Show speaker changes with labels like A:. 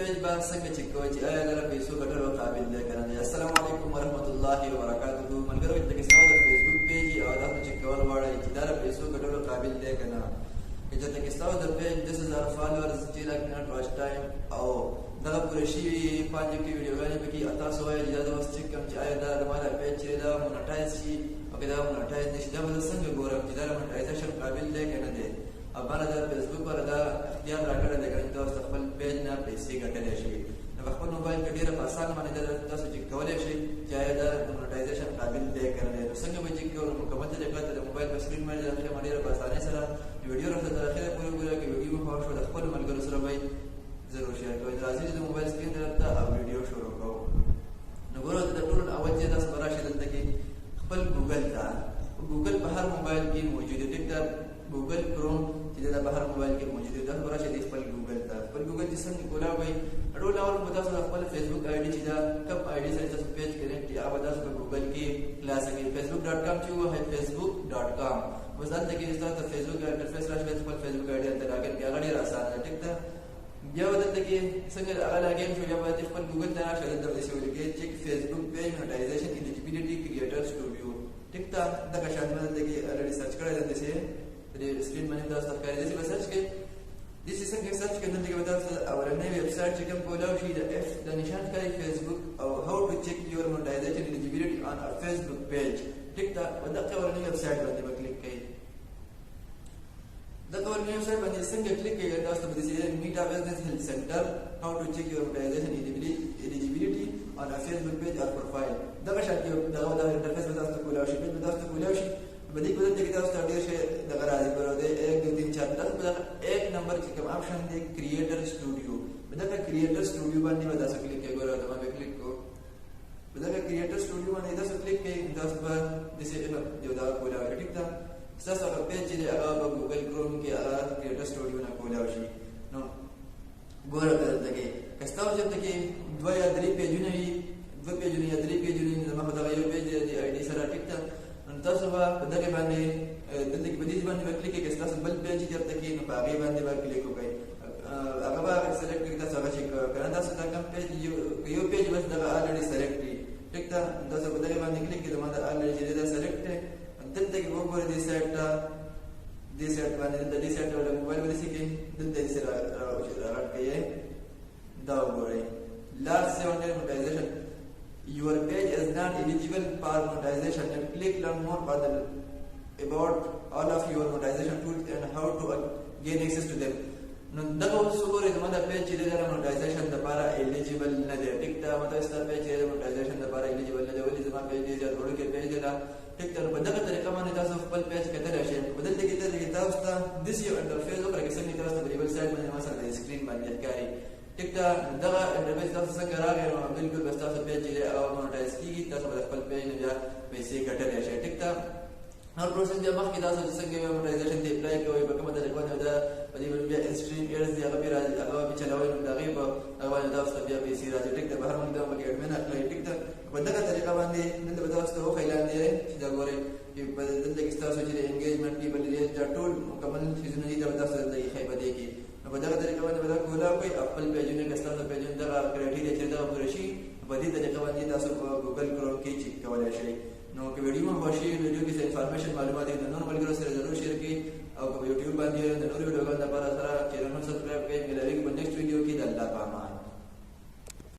A: پیج با څنګه چیک کوئ چې آیا دا پیسو ګټلو قابل دی که نه دی. السلام علیکم ورحمت الله وبرکاته. ملګرو چې تاسو د فیسبوک پیج او تاسو چیک کول غواړئ چې دا پیسو ګټلو قابل دی که نه. چې تاسو د پیج 10,000 فالوورز 3 लाख منټ واچ ټایم او دغه پوره شوي 5 کې ویډیوګانې پکې تاسو وایئ چې دا اوس چیک کوم چې آیا دا زما د پیج چې دا مونټایز شي او که دا مونټایز نه شي. دا به زه څنګه ګورم چې دا د مونټایزیشن قابل دی که نه دی. او باندې د فیسبوک پر دا اختیار راکړی دی چې تاسو خپل پیج نه پیسې ګټلی شئ. نو په خپل موبایل کې ډېره په اسانه باندې تاسو چیک کولی شئ چې آیا دا د مونټایزیشن قابل دی که نه دی. نو څنګه به چیک کوو؟ مکمل طریقه ته د موبایل په سکرین باندې د اخره ډېره په اسانۍ سره ویډیو راته تر اخره پورې ګوره. که ویډیو مو خوښ شوه د خپلو ملګرو سره به یې ضرور شیر کوئ. راځئ چې د موبایل سکرین ته او ویډیو شروع کوو. نو ګوره د ټولو اول چې تاسو به راشئ دلته کې خپل ګوګل ته. ګوګل په هر موبایل کې موجود دی. ټیک ده، ګوګل کروم چې دا په هر موبایل کې موجود دی. تاسو به راشئ خپل ګوګل ته. خپل ګوګل چې څنګه کولاوئ ټول اول به تاسو خپل فیسبوک آی ډي چې دا کوم آی ډي سره تاسو پیج کنیکټ کړئ هغه تاسو په ګوګل کې خلاصه کړئ. facebook.com چې وایي facebook.com. بس دلته کې تاسو ته فیسبوک انټرفیس راشي. خپل فیسبوک آی ډي ته لاګین کړئ. هغه ډېر اسانه ده. ټیک ده. بیا دلته کې څنګه هغه لاګین شو بیا باید خپل ګوګل ته راشئ. دلته به څه ولیکئ چیک فیسبوک پیج مونټایزیشن الیجیبیلیټي کریټر سټوډیو. ټیک ده. دغه شان دلته کې الریډي سرچ کړی دلته چې د سکرین باندې تاسو ته ښکاري. داسې به سرچ کړئ. داسې څنګه سرچ کړئ دلته کې به تاسو اولنۍ ویب سایټ چې کوم کولاو شي د نشان ښکاري فیسبوک او هاو ټو چیک یور مونټایزیشن الیجیبیلیټي آن ا فیسبوک پیج. ټیک ده. په دغه اولنۍ ویب سایټ باندې به کلیک کړئ. دغه اولنۍ ویب سایټ باندې څنګه کلیک کړئ تاسو ته به داسې میټا بزنس هیلث سنټر هاو ټو چیک یور مونټایزیشن الیجیبیلیټي آن ا فیسبوک پیج اور پروفایل. دغه شان دغه انټرفیس به تاسو ته کولاو شي. پیج به تاسو ته کولاو شي. بدی کو دلته کې تاسو ته ډېر شی دغه راځي ګورئ 1 2 3 4 تاسو په 1 نمبر کې کوم آپشن دی کریټر سټوډیو. په دغه کریټر سټوډیو باندې به تاسو کلیک کوئ. ګورئ دا به کلیک کوو. په دغه کریټر سټوډیو باندې تاسو کلیک کوئ. تاسو به داسې یو دا کولاو شي. ټیک ده. تاسو هغه پیج چې هغه په ګوګل کروم کې هغه کریټر سټوډیو نه کولاو شي. نو ګورئ دلته کې که تاسو دلته کې 2 یا 3 پیجونه وي 2 پیجونه یا 3 پیجونه زما په دغه یو پیج دی آی ډي سره. ټیک ده. تاسو به په دغه باندې دلته کې په دې باندې به کلیک کړئ. تاسو بل پیج چېرته کې نو په هغې باندې به کلیک وکړئ. هغه به سلیکټ کړئ. تاسو هغه چیک که نه تاسو دا کوم پیج یو پیج بس دغه الریډي سلیکټ کړي. ټیک ده. تاسو په دغه باندې کلیک کړئ. زما د الریډي چې دی دا سلیکټ دی. دلته کې وګورئ دې سایټ ته دې سایټ باندې دلته دې سایټ ته موبایل به داسې کړئ. دلته داسې راغټ کړئ. دا وګورئ لارج 700 مونټایزیشن. Your page is not eligible for monetization and click learn more about all of your monetization tools and how to gain access to them. نو دغه اوس وګورئ زما دا پیج چې دی دا مونټایزیشن دپاره ایلیجیبل نه دی. ټیک ده. مطلب ستا پیج چې دی مونټایزیشن دپاره ایلیجیبل نه دی. ولې زما پیج ډېر زیات وړوکی پیج دی دا. ټیک ده. نو په دغه طریقه باندې تاسو خپل پیج کتلی شئ. په دلته کې تاسو ته داسې یو انټرفیس وکړئ چې څنګه تاسو ته په ویب سایټ باندې مثلا د سکرین باندې ښکاري. ټیک ده. دغه انټرفیس تاسو څنګه راغی نو بلکل بس تاسو پیج چې دی هغه مونټایز کېږي. تاسو به د خپل پیج نه بیا پیسې ګټلی شئ. ټیک ده. هر پروسس بیا مخکې تاسو چې څنګه یو مونټایزیشن ته اپلای کوئ په کومه طریقه باندې دا په دې بیا انسټریم ایډز دی هغه بیا راځي هغه به چلوئ نو د هغې په هغه باندې تاسو ته بیا پیسې راځي. ټیک ده. بهر ملک دا پکې اډمن اخلئ. ټیک ده. په دغه طریقه باندې دلته به تاسو ته وښایي لاندې چې دا ګورئ دلته کې ستاسو چې د انګیجمنټ پیپل دی دا ټول مکمل څیزونه دي دا به تاسو دلته ښایي په دې کې. نو په دغه طریقه باندې به دا کولاو کوئ. خپل پیجونه که ستاسو پیجونه دغه کرایټیریا چې دغه پوره شي په دې طریقه باندې تاسو په ګوګل کروم کې چیک کولی شئ. نو که ویډیو مو خوښ شي ویډیو کې څه انفارمیشن معلومات د نورو ملګرو سره ضرور شیر کړئ. او که په یوټیوب باندې د نورو ویډیوګانو لپاره سره چینل سبسکرایب کړئ. ملاویږو په نیکسټ ویډیو کې. د الله پاک